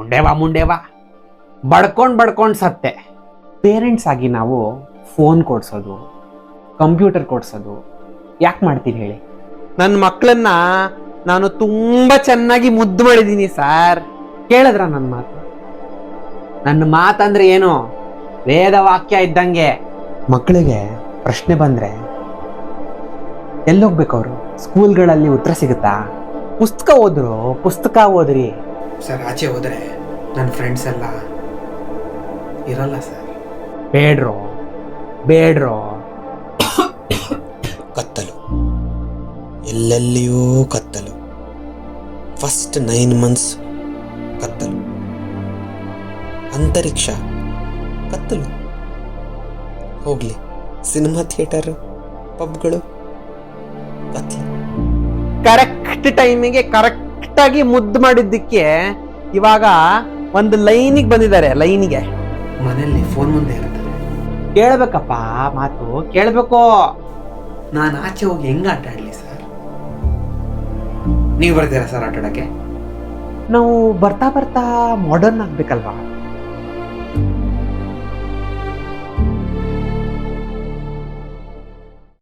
ಮುಂಡೇವಾ ಬಡ್ಕೊಂಡು ಸತ್ತೆ. Parents ಆಗಿ ನಾವು phone ಕೊಡ್ಸೋದು, ಕಂಪ್ಯೂಟರ್ ಕೊಡ್ಸೋದು ಯಾಕೆ ಮಾಡ್ತೀನಿ ಹೇಳಿ? ನನ್ನ ಮಕ್ಕಳನ್ನ ನಾನು ತುಂಬಾ ಚೆನ್ನಾಗಿ ಮುದ್ದು ಮಾಡಿದ್ದೀನಿ ಸರ್. ಕೇಳಿದ್ರ ನನ್ನ ಮಾತು? ನನ್ನ ಮಾತಂದ್ರೆ ಏನು? ವೇದ ವಾಕ್ಯ ಇದ್ದಂಗೆ. ಮಕ್ಕಳಿಗೆ ಪ್ರಶ್ನೆ ಬಂದ್ರೆ ಎಲ್ಲೋಗ್ಬೇಕು ಅವರು? ಸ್ಕೂಲ್ಗಳಲ್ಲಿ ಉತ್ತರ ಸಿಗುತ್ತಾ? ಪುಸ್ತಕ ಓದ್ರಿ ಸರ್. ಆಚೆ ಹೋದ್ರೆ ನನ್ನ ಫ್ರೆಂಡ್ಸ್ ಎಲ್ಲ ಇರಲ್ಲ ಸರ್. ಬೇಡ್ರೋ ಕತ್ತಲು, ಎಲ್ಲೆಲ್ಲಿಯೂ ಕತ್ತಲು. ಫಸ್ಟ್ 9 months ಕತ್ತಲು, ಅಂತರಿಕ್ಷ ಕತ್ತಲು. ಹೋಗ್ಲಿ, ಸಿನಿಮಾ ಥಿಯೇಟರ್, ಪಬ್ಗಳು ಕತ್ತಲು. ಕರೆಕ್ಟ್ ಟೈಮಿಗೆ ಕರೆಕ್ಟಾಗಿ ಮುದ್ದು ಮಾಡಿದ್ದಕ್ಕೆ ಇವಾಗ ಒಂದು ಲೈನಿಗೆ ಬಂದಿದ್ದಾರೆ. ಲೈನಿಗೆ ಮನೆಯಲ್ಲಿ ಫೋನ್ ಮುಂದೆ ಇರ್ತಾರೆ. ಕೇಳ್ಬೇಕಪ್ಪ, ಮಾತು ಕೇಳ್ಬೇಕು. ನಾನು ಆಚೆ ಹೋಗಿ ಹೆಂಗ ಆಟ ಆಡ್ಲಿ ಸರ್? ನೀವು ಬರ್ತೀರಾ ಸರ್ ಆಟ ಆಡಕ್ಕೆ? ನಾವು ಬರ್ತಾ ಮಾಡ್ರನ್ ಆಗ್ಬೇಕಲ್ವಾ?